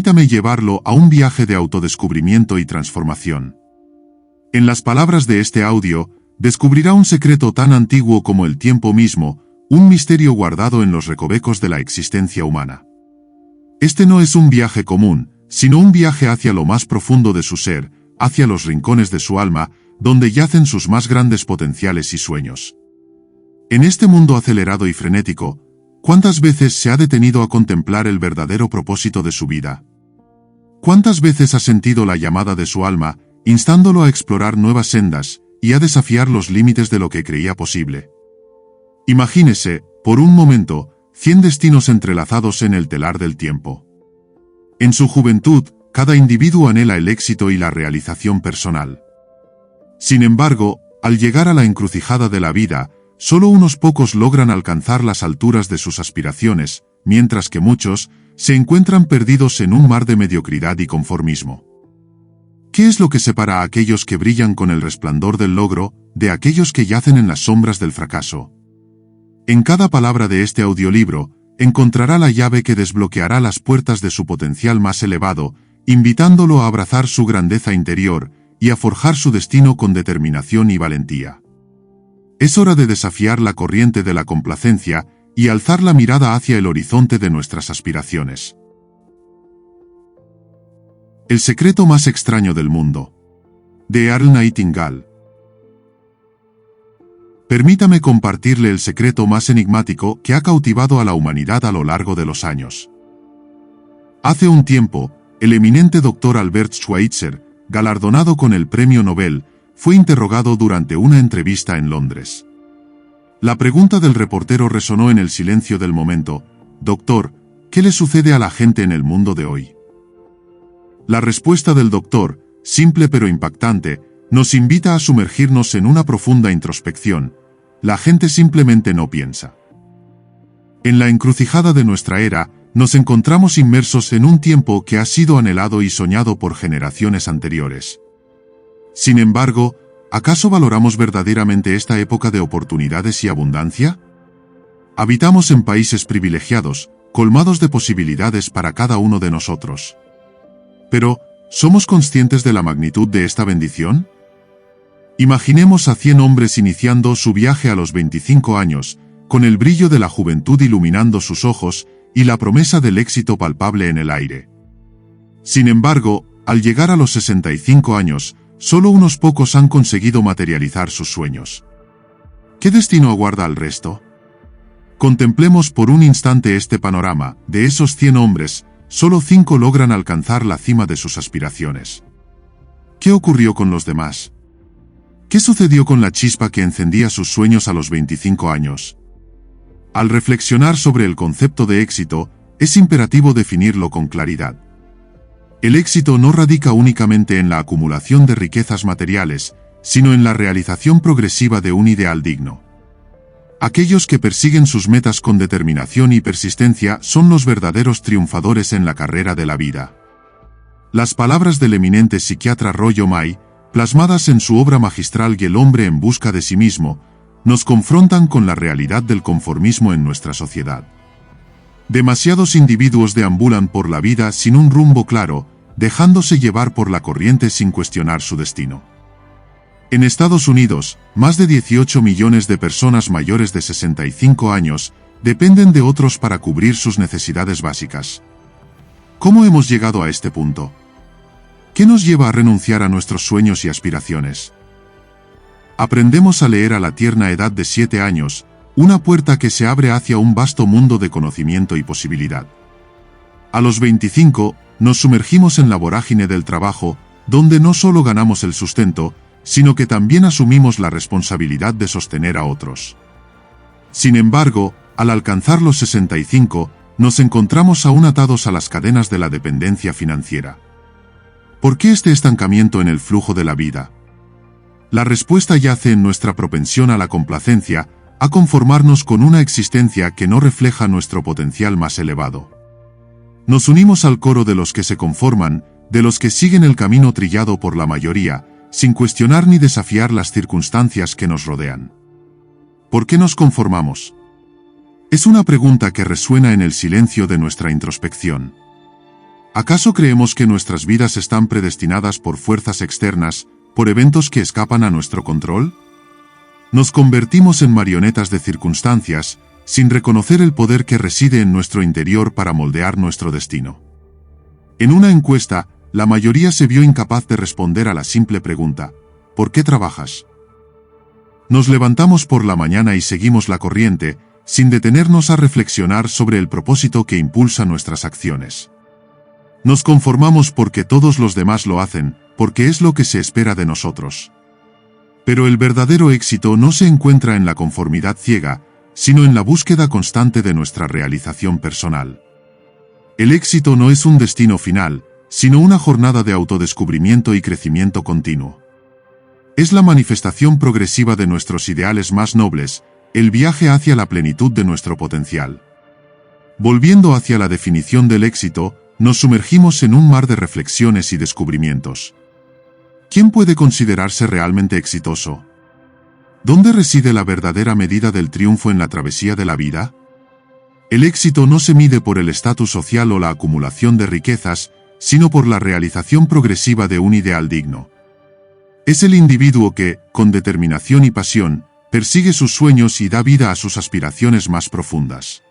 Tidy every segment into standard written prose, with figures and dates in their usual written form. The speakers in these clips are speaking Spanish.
permítame llevarlo a un viaje de autodescubrimiento y transformación. En las palabras de este audio, descubrirá un secreto tan antiguo como el tiempo mismo, un misterio guardado en los recovecos de la existencia humana. Este no es un viaje común, sino un viaje hacia lo más profundo de su ser, hacia los rincones de su alma, donde yacen sus más grandes potenciales y sueños. En este mundo acelerado y frenético, ¿cuántas veces se ha detenido a contemplar el verdadero propósito de su vida? ¿Cuántas veces ha sentido la llamada de su alma, instándolo a explorar nuevas sendas y a desafiar los límites de lo que creía posible? Imagínese, por un momento, 100 destinos entrelazados en el telar del tiempo. En su juventud, cada individuo anhela el éxito y la realización personal. Sin embargo, al llegar a la encrucijada de la vida, solo unos pocos logran alcanzar las alturas de sus aspiraciones, mientras que muchos se encuentran perdidos en un mar de mediocridad y conformismo. ¿Qué es lo que separa a aquellos que brillan con el resplandor del logro de aquellos que yacen en las sombras del fracaso? En cada palabra de este audiolibro, encontrará la llave que desbloqueará las puertas de su potencial más elevado, invitándolo a abrazar su grandeza interior y a forjar su destino con determinación y valentía. Es hora de desafiar la corriente de la complacencia y alzar la mirada hacia el horizonte de nuestras aspiraciones. El secreto más extraño del mundo. De Earl Nightingale. Permítame compartirle el secreto más enigmático que ha cautivado a la humanidad a lo largo de los años. Hace un tiempo, el eminente Dr. Albert Schweitzer, galardonado con el Premio Nobel, fue interrogado durante una entrevista en Londres. La pregunta del reportero resonó en el silencio del momento: «Doctor, ¿qué le sucede a la gente en el mundo de hoy?». La respuesta del doctor, simple pero impactante, nos invita a sumergirnos en una profunda introspección. La gente simplemente no piensa. En la encrucijada de nuestra era, nos encontramos inmersos en un tiempo que ha sido anhelado y soñado por generaciones anteriores. Sin embargo, ¿acaso valoramos verdaderamente esta época de oportunidades y abundancia? Habitamos en países privilegiados, colmados de posibilidades para cada uno de nosotros. Pero, ¿somos conscientes de la magnitud de esta bendición? Imaginemos a 100 hombres iniciando su viaje a los 25 años, con el brillo de la juventud iluminando sus ojos y la promesa del éxito palpable en el aire. Sin embargo, al llegar a los 65 años, solo unos pocos han conseguido materializar sus sueños. ¿Qué destino aguarda al resto? Contemplemos por un instante este panorama. De esos 100 hombres, solo 5 logran alcanzar la cima de sus aspiraciones. ¿Qué ocurrió con los demás? ¿Qué sucedió con la chispa que encendía sus sueños a los 25 años? Al reflexionar sobre el concepto de éxito, es imperativo definirlo con claridad. El éxito no radica únicamente en la acumulación de riquezas materiales, sino en la realización progresiva de un ideal digno. Aquellos que persiguen sus metas con determinación y persistencia son los verdaderos triunfadores en la carrera de la vida. Las palabras del eminente psiquiatra Roy O'May, plasmadas en su obra magistral El hombre en busca de sí mismo, nos confrontan con la realidad del conformismo en nuestra sociedad. Demasiados individuos deambulan por la vida sin un rumbo claro, dejándose llevar por la corriente sin cuestionar su destino. En Estados Unidos, más de 18 millones de personas mayores de 65 años dependen de otros para cubrir sus necesidades básicas. ¿Cómo hemos llegado a este punto? ¿Qué nos lleva a renunciar a nuestros sueños y aspiraciones? Aprendemos a leer a la tierna edad de 7 años, una puerta que se abre hacia un vasto mundo de conocimiento y posibilidad. A los 25, nos sumergimos en la vorágine del trabajo, donde no solo ganamos el sustento, sino que también asumimos la responsabilidad de sostener a otros. Sin embargo, al alcanzar los 65, nos encontramos aún atados a las cadenas de la dependencia financiera. ¿Por qué este estancamiento en el flujo de la vida? La respuesta yace en nuestra propensión a la complacencia, a conformarnos con una existencia que no refleja nuestro potencial más elevado. Nos unimos al coro de los que se conforman, de los que siguen el camino trillado por la mayoría, sin cuestionar ni desafiar las circunstancias que nos rodean. ¿Por qué nos conformamos? Es una pregunta que resuena en el silencio de nuestra introspección. ¿Acaso creemos que nuestras vidas están predestinadas por fuerzas externas, por eventos que escapan a nuestro control? Nos convertimos en marionetas de circunstancias, sin reconocer el poder que reside en nuestro interior para moldear nuestro destino. En una encuesta, la mayoría se vio incapaz de responder a la simple pregunta: ¿por qué trabajas? Nos levantamos por la mañana y seguimos la corriente, sin detenernos a reflexionar sobre el propósito que impulsa nuestras acciones. Nos conformamos porque todos los demás lo hacen, porque es lo que se espera de nosotros. Pero el verdadero éxito no se encuentra en la conformidad ciega, sino en la búsqueda constante de nuestra realización personal. El éxito no es un destino final, sino una jornada de autodescubrimiento y crecimiento continuo. Es la manifestación progresiva de nuestros ideales más nobles, el viaje hacia la plenitud de nuestro potencial. Volviendo hacia la definición del éxito, nos sumergimos en un mar de reflexiones y descubrimientos. ¿Quién puede considerarse realmente exitoso? ¿Dónde reside la verdadera medida del triunfo en la travesía de la vida? El éxito no se mide por el estatus social o la acumulación de riquezas, sino por la realización progresiva de un ideal digno. Es el individuo que, con determinación y pasión, persigue sus sueños y da vida a sus aspiraciones más profundas.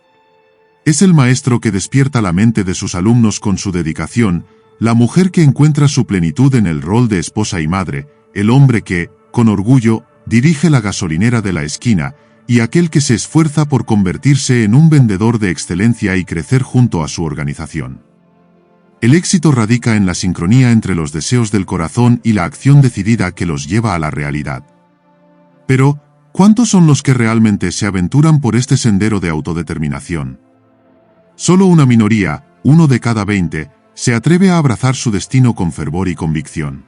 Es el maestro que despierta la mente de sus alumnos con su dedicación, la mujer que encuentra su plenitud en el rol de esposa y madre, el hombre que, con orgullo, dirige la gasolinera de la esquina, y aquel que se esfuerza por convertirse en un vendedor de excelencia y crecer junto a su organización. El éxito radica en la sincronía entre los deseos del corazón y la acción decidida que los lleva a la realidad. Pero, ¿cuántos son los que realmente se aventuran por este sendero de autodeterminación? Solo una minoría, 1 de cada 20, se atreve a abrazar su destino con fervor y convicción.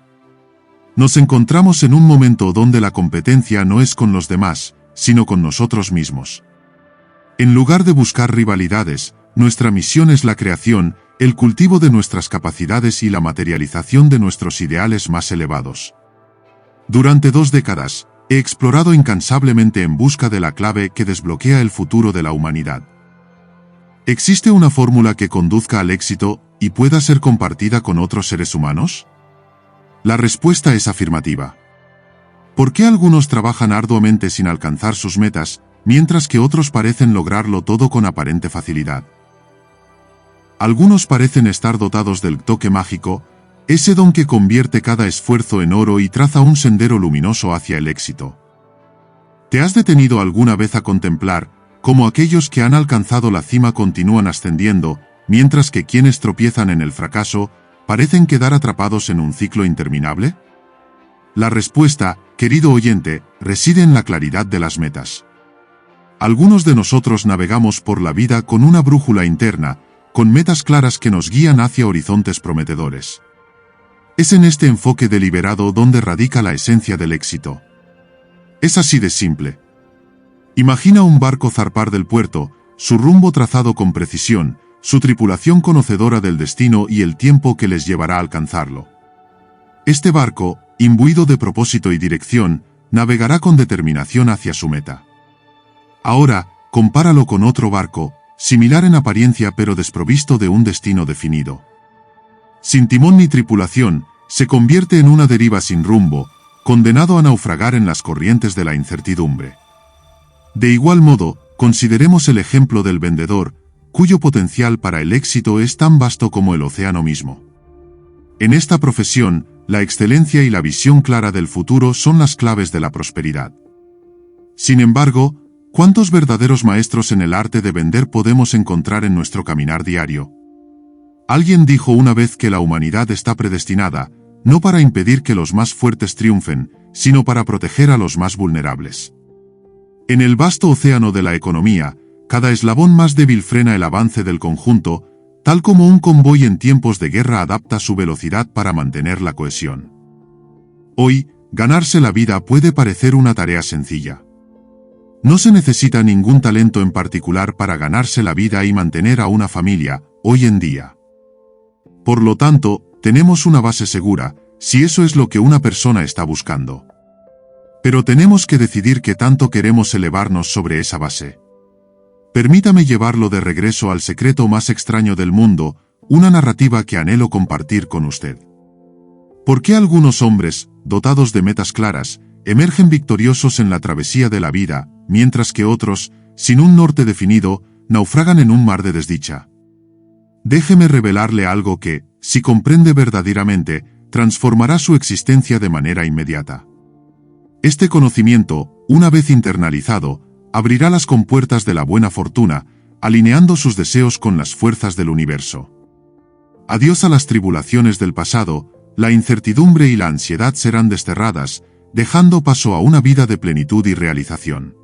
Nos encontramos en un momento donde la competencia no es con los demás, sino con nosotros mismos. En lugar de buscar rivalidades, nuestra misión es la creación, el cultivo de nuestras capacidades y la materialización de nuestros ideales más elevados. Durante 2 décadas, he explorado incansablemente en busca de la clave que desbloquea el futuro de la humanidad. ¿Existe una fórmula que conduzca al éxito y pueda ser compartida con otros seres humanos? La respuesta es afirmativa. ¿Por qué algunos trabajan arduamente sin alcanzar sus metas, mientras que otros parecen lograrlo todo con aparente facilidad? Algunos parecen estar dotados del toque mágico, ese don que convierte cada esfuerzo en oro y traza un sendero luminoso hacia el éxito. ¿Te has detenido alguna vez a contemplar cómo aquellos que han alcanzado la cima continúan ascendiendo, mientras que quienes tropiezan en el fracaso parecen quedar atrapados en un ciclo interminable? La respuesta, querido oyente, reside en la claridad de las metas. Algunos de nosotros navegamos por la vida con una brújula interna, con metas claras que nos guían hacia horizontes prometedores. Es en este enfoque deliberado donde radica la esencia del éxito. Es así de simple. Imagina un barco zarpar del puerto, su rumbo trazado con precisión, su tripulación conocedora del destino y el tiempo que les llevará a alcanzarlo. Este barco, imbuido de propósito y dirección, navegará con determinación hacia su meta. Ahora, compáralo con otro barco, similar en apariencia pero desprovisto de un destino definido. Sin timón ni tripulación, se convierte en una deriva sin rumbo, condenado a naufragar en las corrientes de la incertidumbre. De igual modo, consideremos el ejemplo del vendedor, cuyo potencial para el éxito es tan vasto como el océano mismo. En esta profesión, la excelencia y la visión clara del futuro son las claves de la prosperidad. Sin embargo, ¿cuántos verdaderos maestros en el arte de vender podemos encontrar en nuestro caminar diario? Alguien dijo una vez que la humanidad está predestinada, no para impedir que los más fuertes triunfen, sino para proteger a los más vulnerables. En el vasto océano de la economía, cada eslabón más débil frena el avance del conjunto, tal como un convoy en tiempos de guerra adapta su velocidad para mantener la cohesión. Hoy, ganarse la vida puede parecer una tarea sencilla. No se necesita ningún talento en particular para ganarse la vida y mantener a una familia, hoy en día. Por lo tanto, tenemos una base segura, si eso es lo que una persona está buscando. Pero tenemos que decidir qué tanto queremos elevarnos sobre esa base. Permítame llevarlo de regreso al secreto más extraño del mundo, una narrativa que anhelo compartir con usted. ¿Por qué algunos hombres, dotados de metas claras, emergen victoriosos en la travesía de la vida, mientras que otros, sin un norte definido, naufragan en un mar de desdicha? Déjeme revelarle algo que, si comprende verdaderamente, transformará su existencia de manera inmediata. Este conocimiento, una vez internalizado, abrirá las compuertas de la buena fortuna, alineando sus deseos con las fuerzas del universo. Adiós a las tribulaciones del pasado, la incertidumbre y la ansiedad serán desterradas, dejando paso a una vida de plenitud y realización.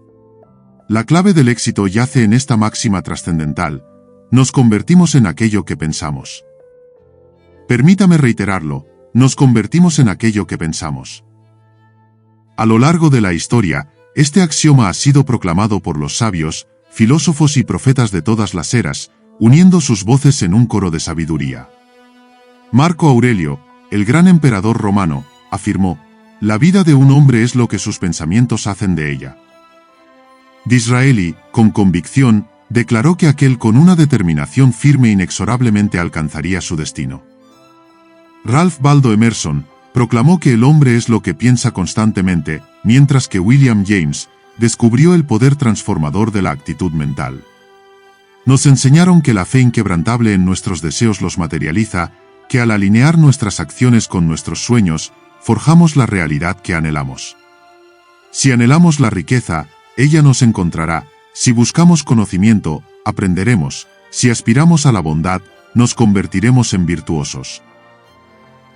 La clave del éxito yace en esta máxima trascendental: nos convertimos en aquello que pensamos. Permítame reiterarlo, nos convertimos en aquello que pensamos. A lo largo de la historia, este axioma ha sido proclamado por los sabios, filósofos y profetas de todas las eras, uniendo sus voces en un coro de sabiduría. Marco Aurelio, el gran emperador romano, afirmó: la vida de un hombre es lo que sus pensamientos hacen de ella. Disraeli, con convicción, declaró que aquel con una determinación firme inexorablemente alcanzaría su destino. Ralph Waldo Emerson proclamó que el hombre es lo que piensa constantemente, mientras que William James descubrió el poder transformador de la actitud mental. Nos enseñaron que la fe inquebrantable en nuestros deseos los materializa, que al alinear nuestras acciones con nuestros sueños, forjamos la realidad que anhelamos. Si anhelamos la riqueza, ella nos encontrará; si buscamos conocimiento, aprenderemos; si aspiramos a la bondad, nos convertiremos en virtuosos.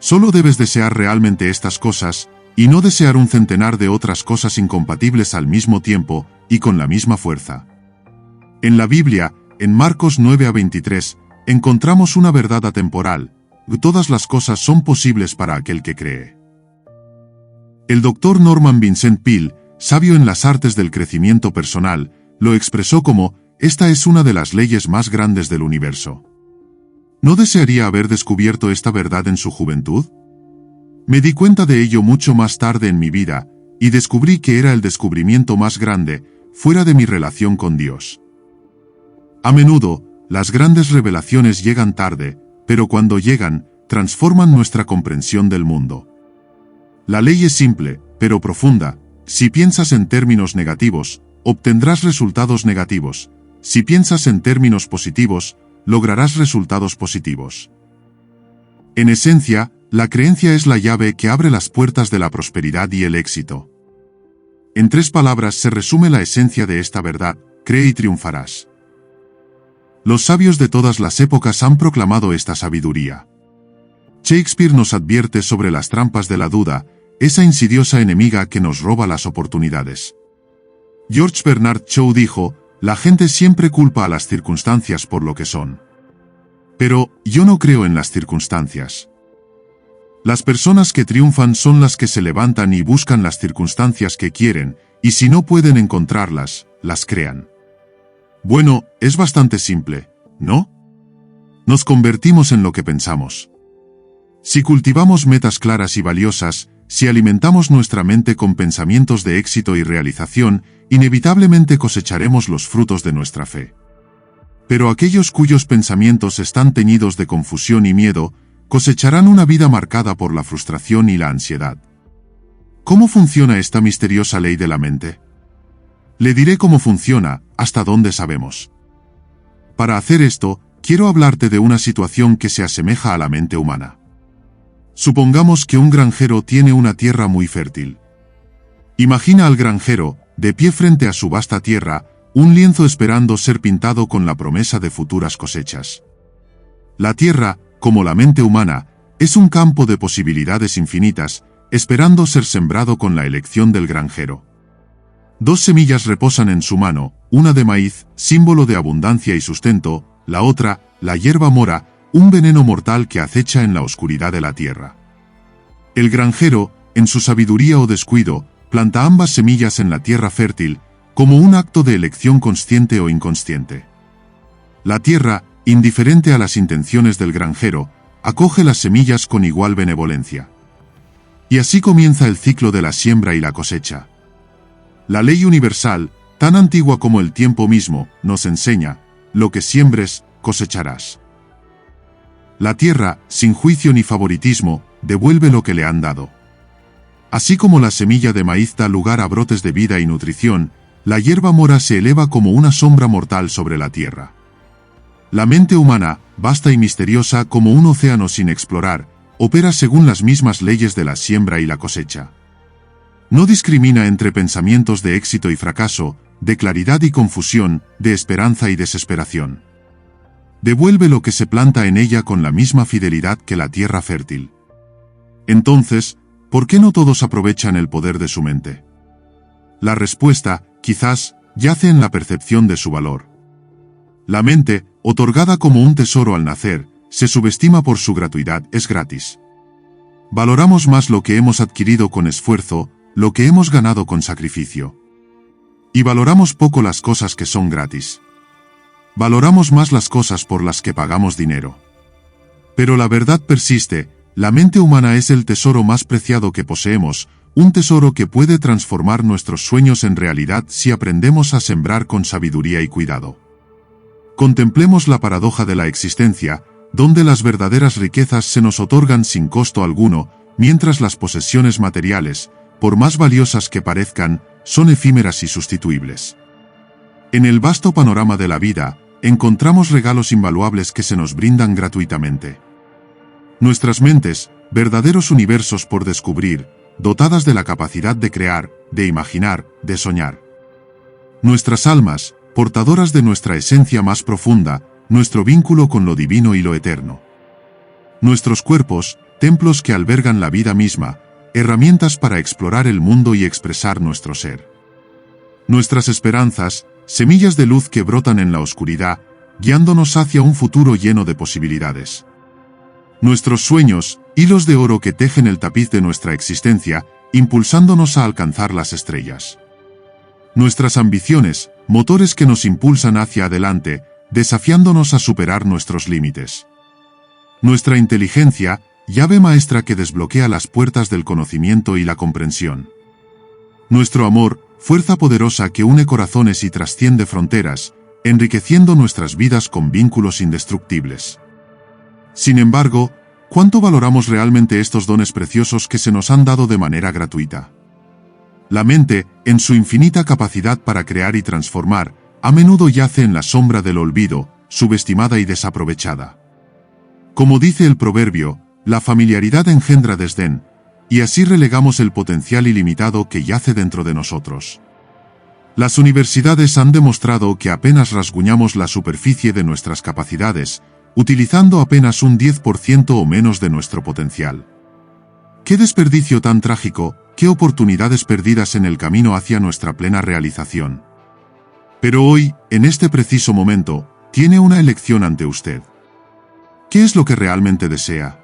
Solo debes desear realmente estas cosas, y no desear un centenar de otras cosas incompatibles al mismo tiempo, y con la misma fuerza. En la Biblia, en Marcos 9:23, encontramos una verdad atemporal: todas las cosas son posibles para aquel que cree. El Dr. Norman Vincent Peale, sabio en las artes del crecimiento personal, lo expresó como: esta es una de las leyes más grandes del universo. ¿No desearía haber descubierto esta verdad en su juventud? Me di cuenta de ello mucho más tarde en mi vida, y descubrí que era el descubrimiento más grande, fuera de mi relación con Dios. A menudo, las grandes revelaciones llegan tarde, pero cuando llegan, transforman nuestra comprensión del mundo. La ley es simple, pero profunda: si piensas en términos negativos, obtendrás resultados negativos; si piensas en términos positivos, lograrás resultados positivos. En esencia, la creencia es la llave que abre las puertas de la prosperidad y el éxito. En 3 palabras se resume la esencia de esta verdad: cree y triunfarás. Los sabios de todas las épocas han proclamado esta sabiduría. Shakespeare nos advierte sobre las trampas de la duda, esa insidiosa enemiga que nos roba las oportunidades. George Bernard Shaw dijo: la gente siempre culpa a las circunstancias por lo que son. Pero, yo no creo en las circunstancias. Las personas que triunfan son las que se levantan y buscan las circunstancias que quieren, y si no pueden encontrarlas, las crean. Bueno, es bastante simple, ¿no? Nos convertimos en lo que pensamos. Si cultivamos metas claras y valiosas, si alimentamos nuestra mente con pensamientos de éxito y realización, inevitablemente cosecharemos los frutos de nuestra fe. Pero aquellos cuyos pensamientos están teñidos de confusión y miedo, cosecharán una vida marcada por la frustración y la ansiedad. ¿Cómo funciona esta misteriosa ley de la mente? Le diré cómo funciona, hasta dónde sabemos. Para hacer esto, quiero hablarte de una situación que se asemeja a la mente humana. Supongamos que un granjero tiene una tierra muy fértil. Imagina al granjero, de pie frente a su vasta tierra, un lienzo esperando ser pintado con la promesa de futuras cosechas. La tierra, como la mente humana, es un campo de posibilidades infinitas, esperando ser sembrado con la elección del granjero. 2 semillas reposan en su mano, una de maíz, símbolo de abundancia y sustento; la otra, la hierba mora, un veneno mortal que acecha en la oscuridad de la tierra. El granjero, en su sabiduría o descuido, planta ambas semillas en la tierra fértil, como un acto de elección consciente o inconsciente. La tierra, indiferente a las intenciones del granjero, acoge las semillas con igual benevolencia. Y así comienza el ciclo de la siembra y la cosecha. La ley universal, tan antigua como el tiempo mismo, nos enseña: lo que siembres, cosecharás. La tierra, sin juicio ni favoritismo, devuelve lo que le han dado. Así como la semilla de maíz da lugar a brotes de vida y nutrición, la hierba mora se eleva como una sombra mortal sobre la tierra. La mente humana, vasta y misteriosa como un océano sin explorar, opera según las mismas leyes de la siembra y la cosecha. No discrimina entre pensamientos de éxito y fracaso, de claridad y confusión, de esperanza y desesperación. Devuelve lo que se planta en ella con la misma fidelidad que la tierra fértil. Entonces, ¿por qué no todos aprovechan el poder de su mente? La respuesta, quizás, yace en la percepción de su valor. La mente, otorgada como un tesoro al nacer, se subestima por su gratuidad, es gratis. Valoramos más lo que hemos adquirido con esfuerzo, lo que hemos ganado con sacrificio. Y valoramos poco las cosas que son gratis. Valoramos más las cosas por las que pagamos dinero. Pero la verdad persiste, la mente humana es el tesoro más preciado que poseemos, un tesoro que puede transformar nuestros sueños en realidad si aprendemos a sembrar con sabiduría y cuidado. Contemplemos la paradoja de la existencia, donde las verdaderas riquezas se nos otorgan sin costo alguno, mientras las posesiones materiales, por más valiosas que parezcan, son efímeras y sustituibles. En el vasto panorama de la vida, encontramos regalos invaluables que se nos brindan gratuitamente. Nuestras mentes, verdaderos universos por descubrir, dotadas de la capacidad de crear, de imaginar, de soñar. Nuestras almas, portadoras de nuestra esencia más profunda, nuestro vínculo con lo divino y lo eterno. Nuestros cuerpos, templos que albergan la vida misma, herramientas para explorar el mundo y expresar nuestro ser. Nuestras esperanzas, semillas de luz que brotan en la oscuridad, guiándonos hacia un futuro lleno de posibilidades. Nuestros sueños, hilos de oro que tejen el tapiz de nuestra existencia, impulsándonos a alcanzar las estrellas. Nuestras ambiciones, motores que nos impulsan hacia adelante, desafiándonos a superar nuestros límites. Nuestra inteligencia, llave maestra que desbloquea las puertas del conocimiento y la comprensión. Nuestro amor, fuerza poderosa que une corazones y trasciende fronteras, enriqueciendo nuestras vidas con vínculos indestructibles. Sin embargo, ¿cuánto valoramos realmente estos dones preciosos que se nos han dado de manera gratuita? La mente, en su infinita capacidad para crear y transformar, a menudo yace en la sombra del olvido, subestimada y desaprovechada. Como dice el proverbio, la familiaridad engendra desdén, y así relegamos el potencial ilimitado que yace dentro de nosotros. Las universidades han demostrado que apenas rasguñamos la superficie de nuestras capacidades, utilizando apenas un 10% o menos de nuestro potencial. ¡Qué desperdicio tan trágico! ¡Qué oportunidades perdidas en el camino hacia nuestra plena realización! Pero hoy, en este preciso momento, tiene una elección ante usted. ¿Qué es lo que realmente desea?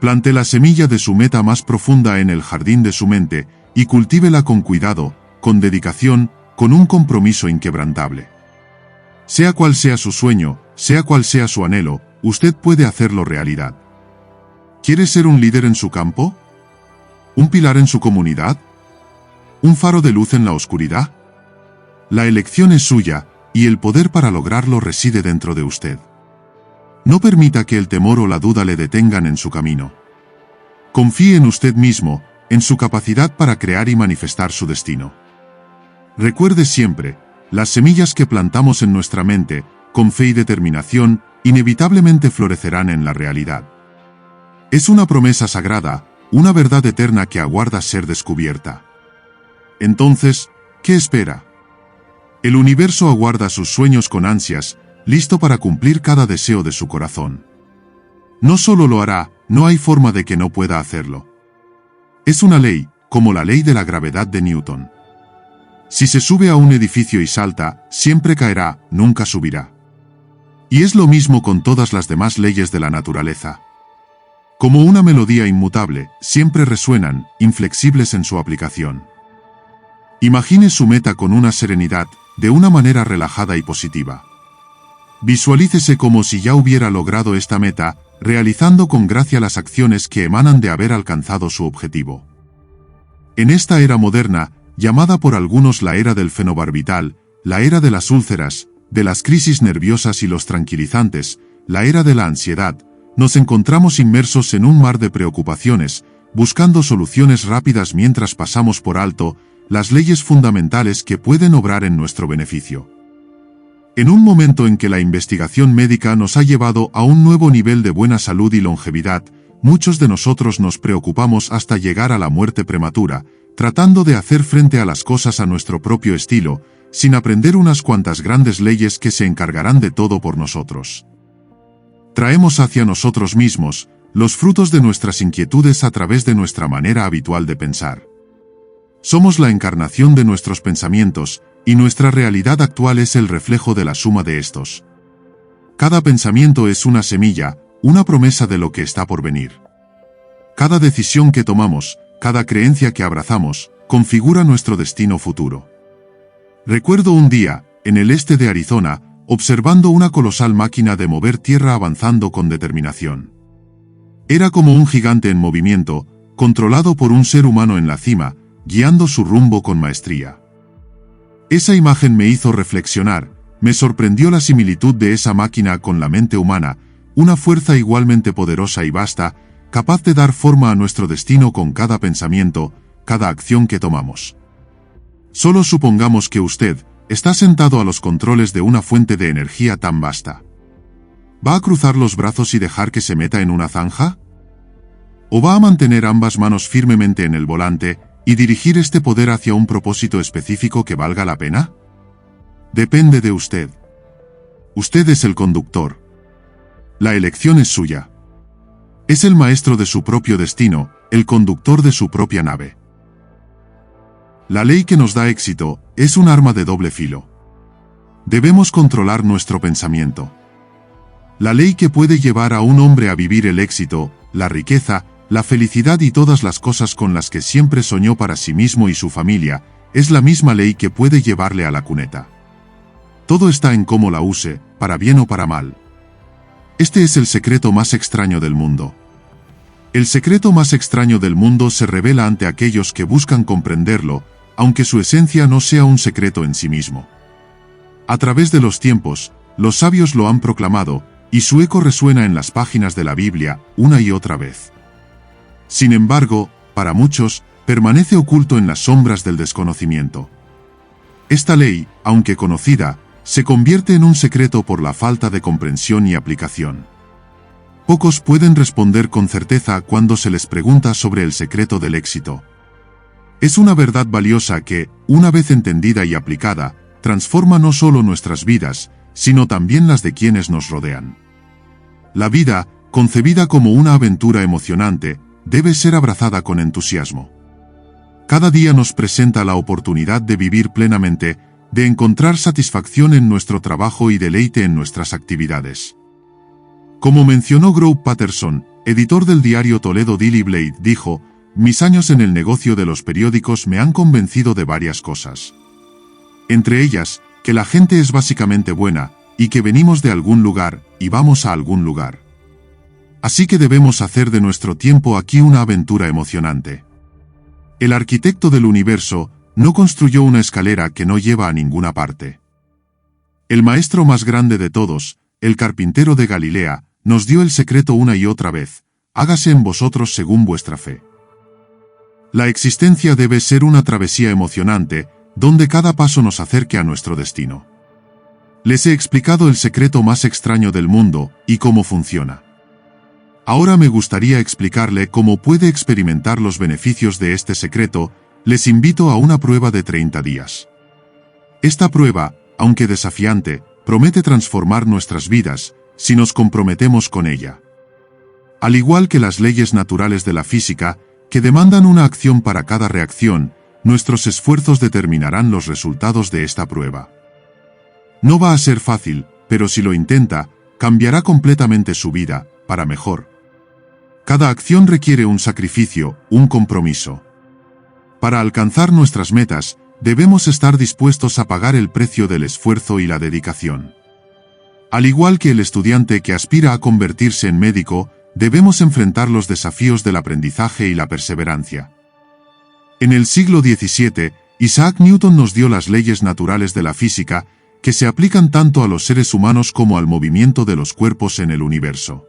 Plante la semilla de su meta más profunda en el jardín de su mente, y cultívela con cuidado, con dedicación, con un compromiso inquebrantable. Sea cual sea su sueño, sea cual sea su anhelo, usted puede hacerlo realidad. ¿Quiere ser un líder en su campo? ¿Un pilar en su comunidad? ¿Un faro de luz en la oscuridad? La elección es suya, y el poder para lograrlo reside dentro de usted. No permita que el temor o la duda le detengan en su camino. Confíe en usted mismo, en su capacidad para crear y manifestar su destino. Recuerde siempre, las semillas que plantamos en nuestra mente, con fe y determinación, inevitablemente florecerán en la realidad. Es una promesa sagrada, una verdad eterna que aguarda ser descubierta. Entonces, ¿qué espera? El universo aguarda sus sueños con ansias, listo para cumplir cada deseo de su corazón. No solo lo hará, no hay forma de que no pueda hacerlo. Es una ley, como la ley de la gravedad de Newton. Si se sube a un edificio y salta, siempre caerá, nunca subirá. Y es lo mismo con todas las demás leyes de la naturaleza. Como una melodía inmutable, siempre resuenan, inflexibles en su aplicación. Imagine su meta con una serenidad, de una manera relajada y positiva. Visualícese como si ya hubiera logrado esta meta, realizando con gracia las acciones que emanan de haber alcanzado su objetivo. En esta era moderna, llamada por algunos la era del fenobarbital, la era de las úlceras, de las crisis nerviosas y los tranquilizantes, la era de la ansiedad, nos encontramos inmersos en un mar de preocupaciones, buscando soluciones rápidas mientras pasamos por alto las leyes fundamentales que pueden obrar en nuestro beneficio. En un momento en que la investigación médica nos ha llevado a un nuevo nivel de buena salud y longevidad, muchos de nosotros nos preocupamos hasta llegar a la muerte prematura, tratando de hacer frente a las cosas a nuestro propio estilo, sin aprender unas cuantas grandes leyes que se encargarán de todo por nosotros. Traemos hacia nosotros mismos los frutos de nuestras inquietudes a través de nuestra manera habitual de pensar. Somos la encarnación de nuestros pensamientos, y nuestra realidad actual es el reflejo de la suma de estos. Cada pensamiento es una semilla, una promesa de lo que está por venir. Cada decisión que tomamos, cada creencia que abrazamos, configura nuestro destino futuro. Recuerdo un día, en el este de Arizona, observando una colosal máquina de mover tierra avanzando con determinación. Era como un gigante en movimiento, controlado por un ser humano en la cima, guiando su rumbo con maestría. Esa imagen me hizo reflexionar, me sorprendió la similitud de esa máquina con la mente humana, una fuerza igualmente poderosa y vasta, capaz de dar forma a nuestro destino con cada pensamiento, cada acción que tomamos. Solo supongamos que usted está sentado a los controles de una fuente de energía tan vasta. ¿Va a cruzar los brazos y dejar que se meta en una zanja? ¿O va a mantener ambas manos firmemente en el volante y dirigir este poder hacia un propósito específico que valga la pena? Depende de usted. Usted es el conductor. La elección es suya. Es el maestro de su propio destino, el conductor de su propia nave. La ley que nos da éxito es un arma de doble filo. Debemos controlar nuestro pensamiento. La ley que puede llevar a un hombre a vivir el éxito, la riqueza, la felicidad y todas las cosas con las que siempre soñó para sí mismo y su familia, es la misma ley que puede llevarle a la cuneta. Todo está en cómo la use, para bien o para mal. Este es el secreto más extraño del mundo. El secreto más extraño del mundo se revela ante aquellos que buscan comprenderlo, aunque su esencia no sea un secreto en sí mismo. A través de los tiempos, los sabios lo han proclamado, y su eco resuena en las páginas de la Biblia, una y otra vez. Sin embargo, para muchos, permanece oculto en las sombras del desconocimiento. Esta ley, aunque conocida, se convierte en un secreto por la falta de comprensión y aplicación. Pocos pueden responder con certeza cuando se les pregunta sobre el secreto del éxito. Es una verdad valiosa que, una vez entendida y aplicada, transforma no solo nuestras vidas, sino también las de quienes nos rodean. La vida, concebida como una aventura emocionante, debe ser abrazada con entusiasmo. Cada día nos presenta la oportunidad de vivir plenamente, de encontrar satisfacción en nuestro trabajo y deleite en nuestras actividades. Como mencionó Grove Patterson, editor del diario Toledo Daily Blade, dijo: «Mis años en el negocio de los periódicos me han convencido de varias cosas. Entre ellas, que la gente es básicamente buena, y que venimos de algún lugar, y vamos a algún lugar. Así que debemos hacer de nuestro tiempo aquí una aventura emocionante». El arquitecto del universo no construyó una escalera que no lleva a ninguna parte. El maestro más grande de todos, el carpintero de Galilea, nos dio el secreto una y otra vez: hágase en vosotros según vuestra fe. La existencia debe ser una travesía emocionante, donde cada paso nos acerque a nuestro destino. Les he explicado el secreto más extraño del mundo, y cómo funciona. Ahora me gustaría explicarle cómo puede experimentar los beneficios de este secreto. Les invito a una prueba de 30 días. Esta prueba, aunque desafiante, promete transformar nuestras vidas, si nos comprometemos con ella. Al igual que las leyes naturales de la física, que demandan una acción para cada reacción, nuestros esfuerzos determinarán los resultados de esta prueba. No va a ser fácil, pero si lo intenta, cambiará completamente su vida, para mejor. Cada acción requiere un sacrificio, un compromiso. Para alcanzar nuestras metas, debemos estar dispuestos a pagar el precio del esfuerzo y la dedicación. Al igual que el estudiante que aspira a convertirse en médico, debemos enfrentar los desafíos del aprendizaje y la perseverancia. En el siglo XVII, Isaac Newton nos dio las leyes naturales de la física, que se aplican tanto a los seres humanos como al movimiento de los cuerpos en el universo.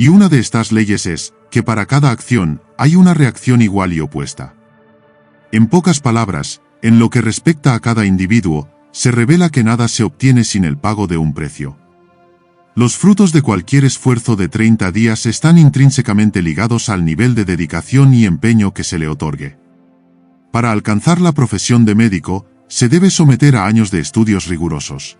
Y una de estas leyes es que para cada acción hay una reacción igual y opuesta. En pocas palabras, en lo que respecta a cada individuo, se revela que nada se obtiene sin el pago de un precio. Los frutos de cualquier esfuerzo de 30 días están intrínsecamente ligados al nivel de dedicación y empeño que se le otorgue. Para alcanzar la profesión de médico, se debe someter a años de estudios rigurosos.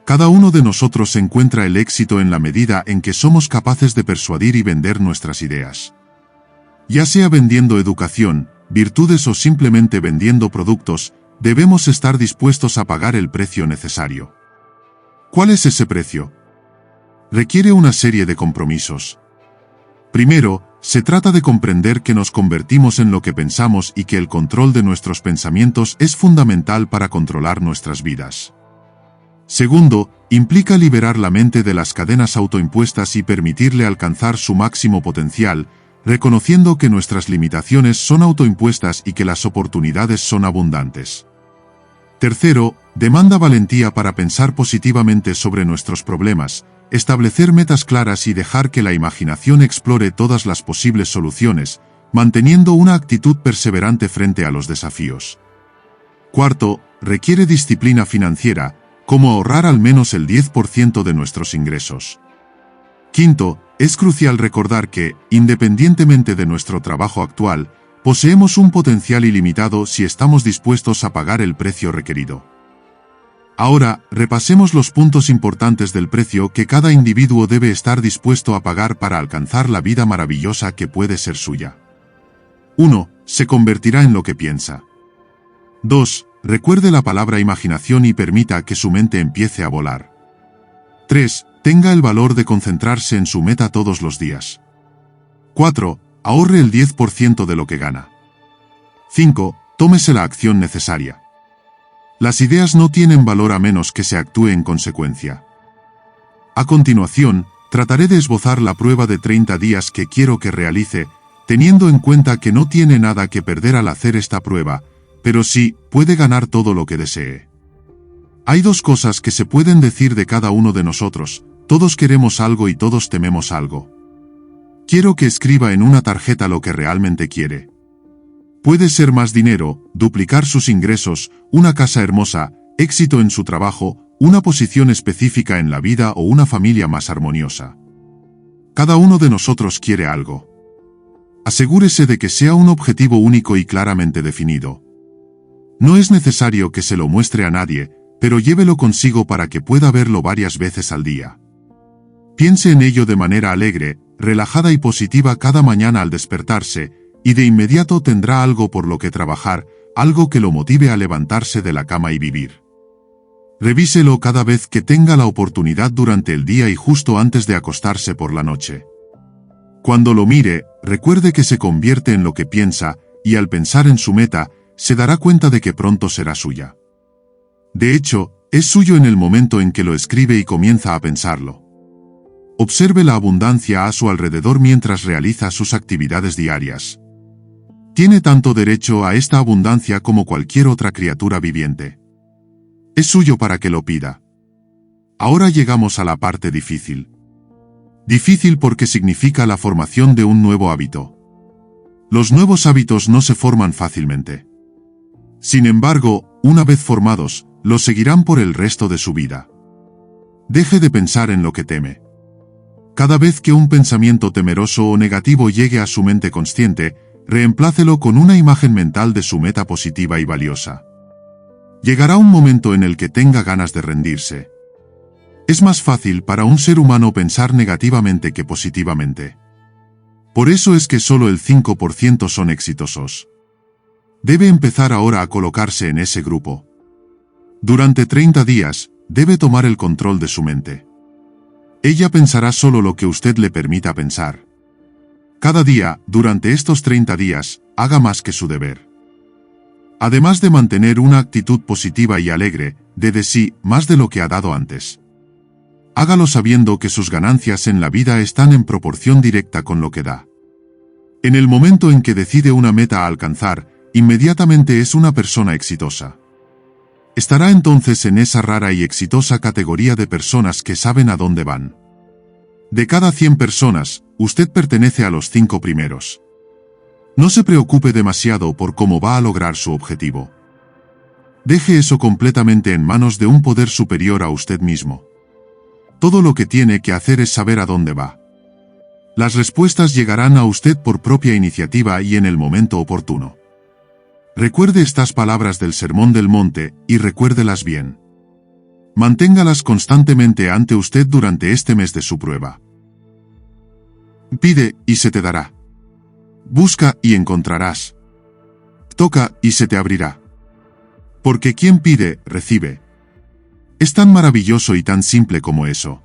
Cada uno de nosotros encuentra el éxito en la medida en que somos capaces de persuadir y vender nuestras ideas. Ya sea vendiendo educación, virtudes o simplemente vendiendo productos, debemos estar dispuestos a pagar el precio necesario. ¿Cuál es ese precio? Requiere una serie de compromisos. Primero, se trata de comprender que nos convertimos en lo que pensamos y que el control de nuestros pensamientos es fundamental para controlar nuestras vidas. Segundo, implica liberar la mente de las cadenas autoimpuestas y permitirle alcanzar su máximo potencial, reconociendo que nuestras limitaciones son autoimpuestas y que las oportunidades son abundantes. Tercero, demanda valentía para pensar positivamente sobre nuestros problemas, establecer metas claras y dejar que la imaginación explore todas las posibles soluciones, manteniendo una actitud perseverante frente a los desafíos. Cuarto, requiere disciplina financiera, como ahorrar al menos el 10% de nuestros ingresos. Quinto, es crucial recordar que, independientemente de nuestro trabajo actual, poseemos un potencial ilimitado si estamos dispuestos a pagar el precio requerido. Ahora, repasemos los puntos importantes del precio que cada individuo debe estar dispuesto a pagar para alcanzar la vida maravillosa que puede ser suya. 1. Se convertirá en lo que piensa. 2. Recuerde la palabra imaginación y permita que su mente empiece a volar. 3. Tenga el valor de concentrarse en su meta todos los días. 4. Ahorre el 10% de lo que gana. 5. Tómese la acción necesaria. Las ideas no tienen valor a menos que se actúe en consecuencia. A continuación, trataré de esbozar la prueba de 30 días que quiero que realice, teniendo en cuenta que no tiene nada que perder al hacer esta prueba, pero sí, puede ganar todo lo que desee. Hay dos cosas que se pueden decir de cada uno de nosotros: todos queremos algo y todos tememos algo. Quiero que escriba en una tarjeta lo que realmente quiere. Puede ser más dinero, duplicar sus ingresos, una casa hermosa, éxito en su trabajo, una posición específica en la vida o una familia más armoniosa. Cada uno de nosotros quiere algo. Asegúrese de que sea un objetivo único y claramente definido. No es necesario que se lo muestre a nadie, pero llévelo consigo para que pueda verlo varias veces al día. Piense en ello de manera alegre, relajada y positiva cada mañana al despertarse, y de inmediato tendrá algo por lo que trabajar, algo que lo motive a levantarse de la cama y vivir. Revíselo cada vez que tenga la oportunidad durante el día y justo antes de acostarse por la noche. Cuando lo mire, recuerde que se convierte en lo que piensa, y al pensar en su meta, se dará cuenta de que pronto será suya. De hecho, es suyo en el momento en que lo escribe y comienza a pensarlo. Observe la abundancia a su alrededor mientras realiza sus actividades diarias. Tiene tanto derecho a esta abundancia como cualquier otra criatura viviente. Es suyo para que lo pida. Ahora llegamos a la parte difícil. Difícil porque significa la formación de un nuevo hábito. Los nuevos hábitos no se forman fácilmente. Sin embargo, una vez formados, los seguirán por el resto de su vida. Deje de pensar en lo que teme. Cada vez que un pensamiento temeroso o negativo llegue a su mente consciente, reemplácelo con una imagen mental de su meta positiva y valiosa. Llegará un momento en el que tenga ganas de rendirse. Es más fácil para un ser humano pensar negativamente que positivamente. Por eso es que solo el 5% son exitosos. Debe empezar ahora a colocarse en ese grupo. Durante 30 días, debe tomar el control de su mente. Ella pensará solo lo que usted le permita pensar. Cada día, durante estos 30 días, haga más que su deber. Además de mantener una actitud positiva y alegre, dé de sí más de lo que ha dado antes. Hágalo sabiendo que sus ganancias en la vida están en proporción directa con lo que da. En el momento en que decide una meta a alcanzar, inmediatamente es una persona exitosa. Estará entonces en esa rara y exitosa categoría de personas que saben a dónde van. De cada 100 personas, usted pertenece a los 5 primeros. No se preocupe demasiado por cómo va a lograr su objetivo. Deje eso completamente en manos de un poder superior a usted mismo. Todo lo que tiene que hacer es saber a dónde va. Las respuestas llegarán a usted por propia iniciativa y en el momento oportuno. Recuerde estas palabras del Sermón del Monte y recuérdelas bien. Manténgalas constantemente ante usted durante este mes de su prueba. Pide y se te dará. Busca y encontrarás. Toca y se te abrirá. Porque quien pide, recibe. Es tan maravilloso y tan simple como eso.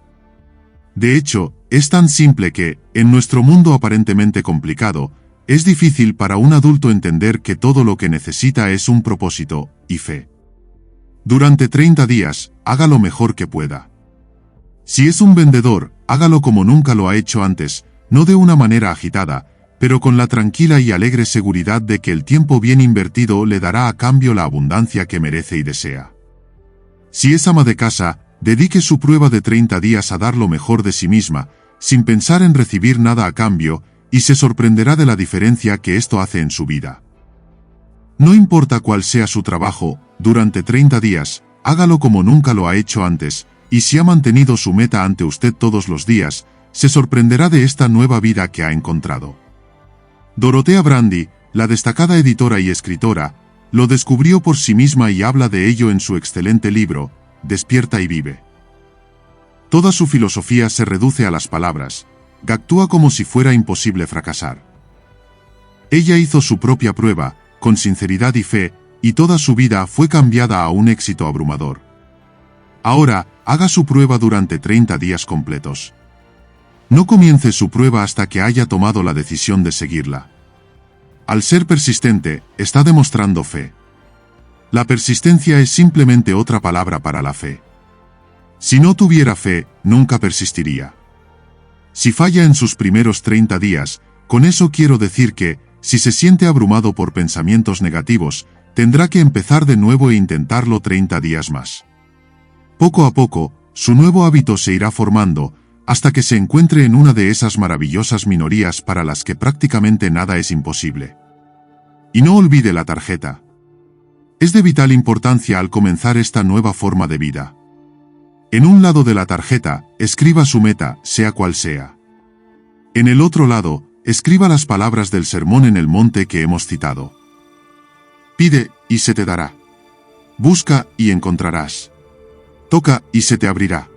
De hecho, es tan simple que, en nuestro mundo aparentemente complicado, es difícil para un adulto entender que todo lo que necesita es un propósito y fe. Durante 30 días, haga lo mejor que pueda. Si es un vendedor, hágalo como nunca lo ha hecho antes, no de una manera agitada, pero con la tranquila y alegre seguridad de que el tiempo bien invertido le dará a cambio la abundancia que merece y desea. Si es ama de casa, dedique su prueba de 30 días a dar lo mejor de sí misma, sin pensar en recibir nada a cambio, y se sorprenderá de la diferencia que esto hace en su vida. No importa cuál sea su trabajo, durante 30 días, hágalo como nunca lo ha hecho antes, y si ha mantenido su meta ante usted todos los días, se sorprenderá de esta nueva vida que ha encontrado. Dorothea Brande, la destacada editora y escritora, lo descubrió por sí misma y habla de ello en su excelente libro, Despierta y vive. Toda su filosofía se reduce a las palabras, que actúa como si fuera imposible fracasar. Ella hizo su propia prueba, con sinceridad y fe, y toda su vida fue cambiada a un éxito abrumador. Ahora, haga su prueba durante 30 días completos. No comience su prueba hasta que haya tomado la decisión de seguirla. Al ser persistente, está demostrando fe. La persistencia es simplemente otra palabra para la fe. Si no tuviera fe, nunca persistiría. Si falla en sus primeros 30 días, con eso quiero decir que, si se siente abrumado por pensamientos negativos, tendrá que empezar de nuevo e intentarlo 30 días más. Poco a poco, su nuevo hábito se irá formando, hasta que se encuentre en una de esas maravillosas minorías para las que prácticamente nada es imposible. Y no olvide la tarjeta. Es de vital importancia al comenzar esta nueva forma de vida. En un lado de la tarjeta, escriba su meta, sea cual sea. En el otro lado, escriba las palabras del Sermón en el Monte que hemos citado. Pide, y se te dará. Busca, y encontrarás. Toca, y se te abrirá.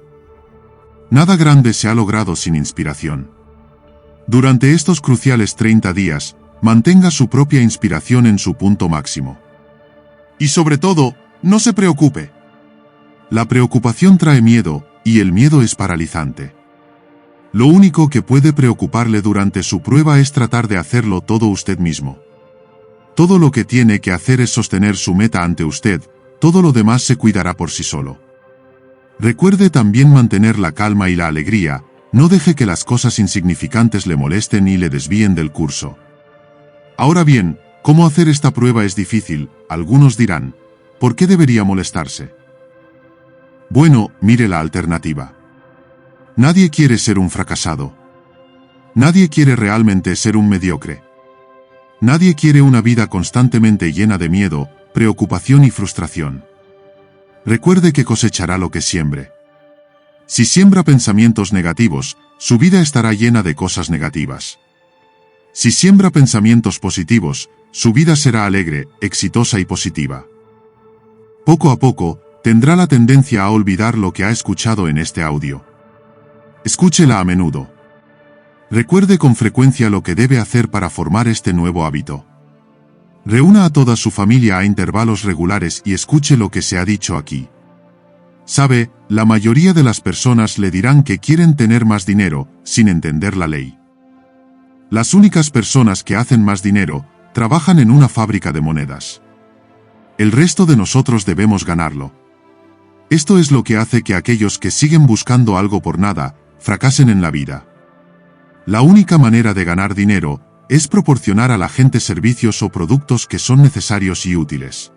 Nada grande se ha logrado sin inspiración. Durante estos cruciales 30 días, mantenga su propia inspiración en su punto máximo. Y sobre todo, no se preocupe. La preocupación trae miedo, y el miedo es paralizante. Lo único que puede preocuparle durante su prueba es tratar de hacerlo todo usted mismo. Todo lo que tiene que hacer es sostener su meta ante usted, todo lo demás se cuidará por sí solo. Recuerde también mantener la calma y la alegría, no deje que las cosas insignificantes le molesten y le desvíen del curso. Ahora bien, cómo hacer esta prueba es difícil, algunos dirán, ¿por qué debería molestarse? Bueno, mire la alternativa. Nadie quiere ser un fracasado. Nadie quiere realmente ser un mediocre. Nadie quiere una vida constantemente llena de miedo, preocupación y frustración. Recuerde que cosechará lo que siembre. Si siembra pensamientos negativos, su vida estará llena de cosas negativas. Si siembra pensamientos positivos, su vida será alegre, exitosa y positiva. Poco a poco, tendrá la tendencia a olvidar lo que ha escuchado en este audio. Escúchela a menudo. Recuerde con frecuencia lo que debe hacer para formar este nuevo hábito. Reúna a toda su familia a intervalos regulares y escuche lo que se ha dicho aquí. Sabe, la mayoría de las personas le dirán que quieren tener más dinero, sin entender la ley. Las únicas personas que hacen más dinero, trabajan en una fábrica de monedas. El resto de nosotros debemos ganarlo. Esto es lo que hace que aquellos que siguen buscando algo por nada, fracasen en la vida. La única manera de ganar dinero, es proporcionar a la gente servicios o productos que son necesarios y útiles.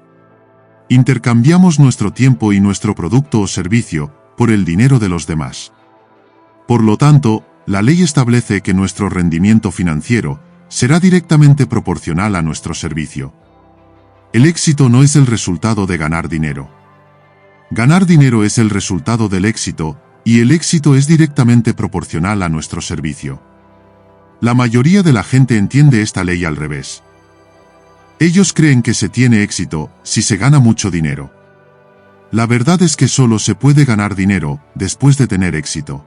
Intercambiamos nuestro tiempo y nuestro producto o servicio por el dinero de los demás. Por lo tanto, la ley establece que nuestro rendimiento financiero será directamente proporcional a nuestro servicio. El éxito no es el resultado de ganar dinero. Ganar dinero es el resultado del éxito, y el éxito es directamente proporcional a nuestro servicio. La mayoría de la gente entiende esta ley al revés. Ellos creen que se tiene éxito si se gana mucho dinero. La verdad es que solo se puede ganar dinero después de tener éxito.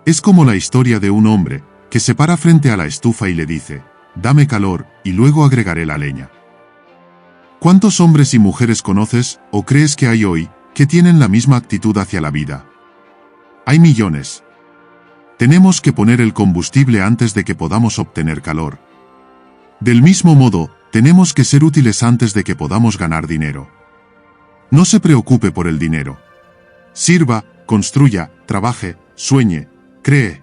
Es como la historia de un hombre que se para frente a la estufa y le dice: «Dame calor, y luego agregaré la leña». ¿Cuántos hombres y mujeres conoces o crees que hay hoy que tienen la misma actitud hacia la vida? Hay millones. Tenemos que poner el combustible antes de que podamos obtener calor. Del mismo modo, tenemos que ser útiles antes de que podamos ganar dinero. No se preocupe por el dinero. Sirva, construya, trabaje, sueñe, cree.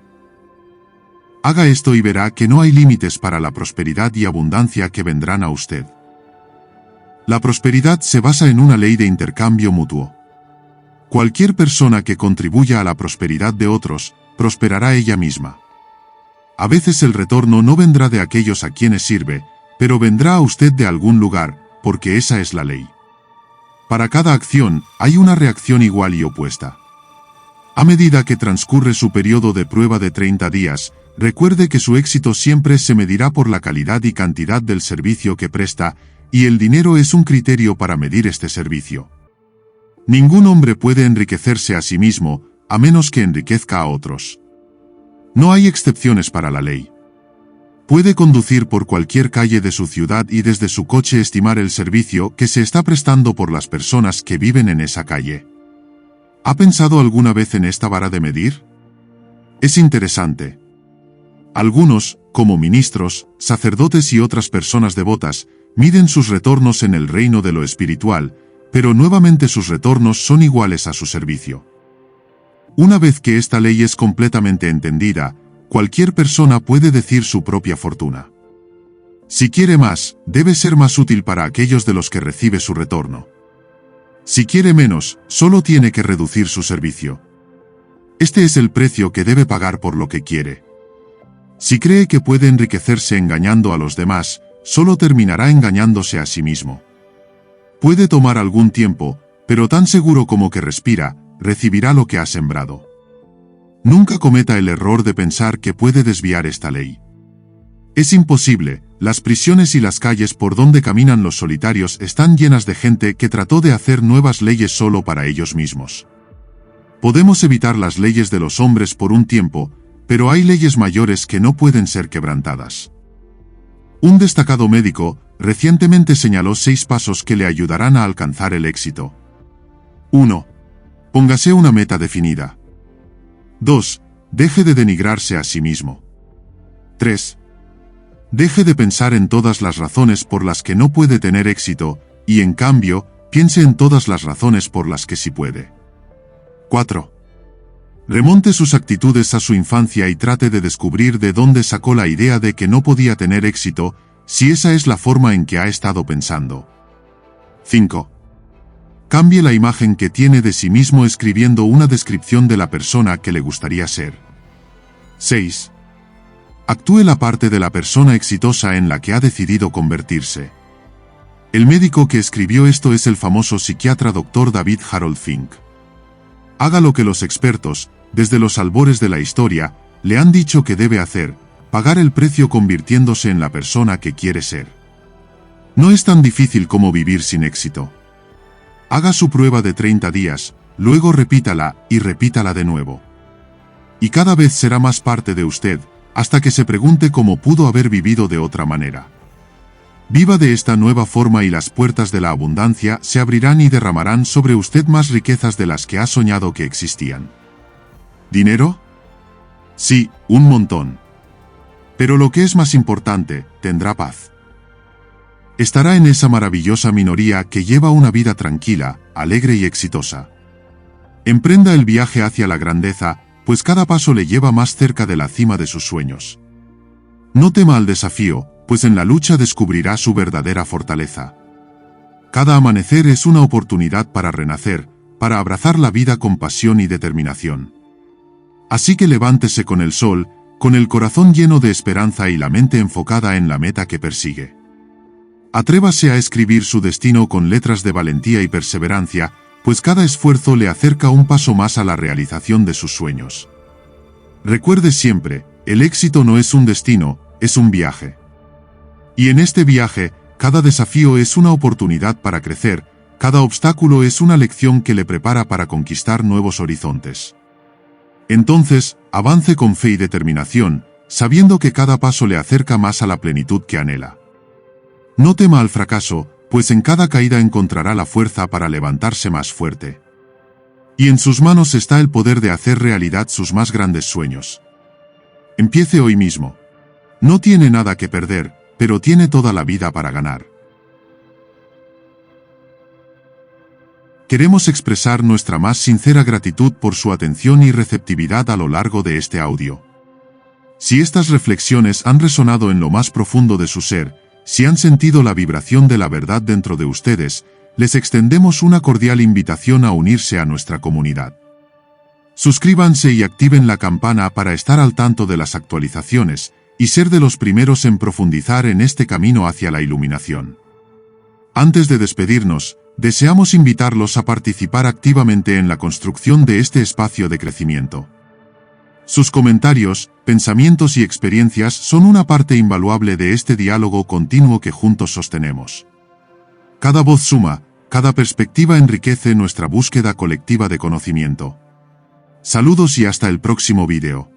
Haga esto y verá que no hay límites para la prosperidad y abundancia que vendrán a usted. La prosperidad se basa en una ley de intercambio mutuo. Cualquier persona que contribuya a la prosperidad de otros, prosperará ella misma. A veces el retorno no vendrá de aquellos a quienes sirve, pero vendrá a usted de algún lugar, porque esa es la ley. Para cada acción, hay una reacción igual y opuesta. A medida que transcurre su periodo de prueba de 30 días, recuerde que su éxito siempre se medirá por la calidad y cantidad del servicio que presta, y el dinero es un criterio para medir este servicio. Ningún hombre puede enriquecerse a sí mismo, a menos que enriquezca a otros. No hay excepciones para la ley. Puede conducir por cualquier calle de su ciudad y desde su coche estimar el servicio que se está prestando por las personas que viven en esa calle. ¿Ha pensado alguna vez en esta vara de medir? Es interesante. Algunos, como ministros, sacerdotes y otras personas devotas, miden sus retornos en el reino de lo espiritual, pero nuevamente sus retornos son iguales a su servicio. Una vez que esta ley es completamente entendida, cualquier persona puede decir su propia fortuna. Si quiere más, debe ser más útil para aquellos de los que recibe su retorno. Si quiere menos, solo tiene que reducir su servicio. Este es el precio que debe pagar por lo que quiere. Si cree que puede enriquecerse engañando a los demás, solo terminará engañándose a sí mismo. Puede tomar algún tiempo, pero tan seguro como que respira, recibirá lo que ha sembrado. Nunca cometa el error de pensar que puede desviar esta ley. Es imposible. Las prisiones y las calles por donde caminan los solitarios están llenas de gente que trató de hacer nuevas leyes solo para ellos mismos. Podemos evitar las leyes de los hombres por un tiempo, pero hay leyes mayores que no pueden ser quebrantadas. Un destacado médico recientemente señaló 6 pasos que le ayudarán a alcanzar el éxito. 1. Póngase una meta definida. 2. Deje de denigrarse a sí mismo. 3. Deje de pensar en todas las razones por las que no puede tener éxito, y en cambio, piense en todas las razones por las que sí puede. 4. Remonte sus actitudes a su infancia y trate de descubrir de dónde sacó la idea de que no podía tener éxito, si esa es la forma en que ha estado pensando. 5. Cambie la imagen que tiene de sí mismo escribiendo una descripción de la persona que le gustaría ser. 6. Actúe la parte de la persona exitosa en la que ha decidido convertirse. El médico que escribió esto es el famoso psiquiatra Dr. David Harold Fink. Haga lo que los expertos, desde los albores de la historia, le han dicho que debe hacer: pagar el precio convirtiéndose en la persona que quiere ser. No es tan difícil como vivir sin éxito. Haga su prueba de 30 días, luego repítala y repítala de nuevo. Y cada vez será más parte de usted, hasta que se pregunte cómo pudo haber vivido de otra manera. Viva de esta nueva forma y las puertas de la abundancia se abrirán y derramarán sobre usted más riquezas de las que ha soñado que existían. ¿Dinero? Sí, un montón. Pero lo que es más importante, tendrá paz. Estará en esa maravillosa minoría que lleva una vida tranquila, alegre y exitosa. Emprenda el viaje hacia la grandeza, pues cada paso le lleva más cerca de la cima de sus sueños. No tema al desafío, pues en la lucha descubrirá su verdadera fortaleza. Cada amanecer es una oportunidad para renacer, para abrazar la vida con pasión y determinación. Así que levántese con el sol, con el corazón lleno de esperanza y la mente enfocada en la meta que persigue. Atrévase a escribir su destino con letras de valentía y perseverancia, pues cada esfuerzo le acerca un paso más a la realización de sus sueños. Recuerde siempre, el éxito no es un destino, es un viaje. Y en este viaje, cada desafío es una oportunidad para crecer, cada obstáculo es una lección que le prepara para conquistar nuevos horizontes. Entonces, avance con fe y determinación, sabiendo que cada paso le acerca más a la plenitud que anhela. No tema al fracaso, pues en cada caída encontrará la fuerza para levantarse más fuerte. Y en sus manos está el poder de hacer realidad sus más grandes sueños. Empiece hoy mismo. No tiene nada que perder, pero tiene toda la vida para ganar. Queremos expresar nuestra más sincera gratitud por su atención y receptividad a lo largo de este audio. Si estas reflexiones han resonado en lo más profundo de su ser, si han sentido la vibración de la verdad dentro de ustedes, les extendemos una cordial invitación a unirse a nuestra comunidad. Suscríbanse y activen la campana para estar al tanto de las actualizaciones y ser de los primeros en profundizar en este camino hacia la iluminación. Antes de despedirnos, deseamos invitarlos a participar activamente en la construcción de este espacio de crecimiento. Sus comentarios, pensamientos y experiencias son una parte invaluable de este diálogo continuo que juntos sostenemos. Cada voz suma, cada perspectiva enriquece nuestra búsqueda colectiva de conocimiento. Saludos y hasta el próximo vídeo.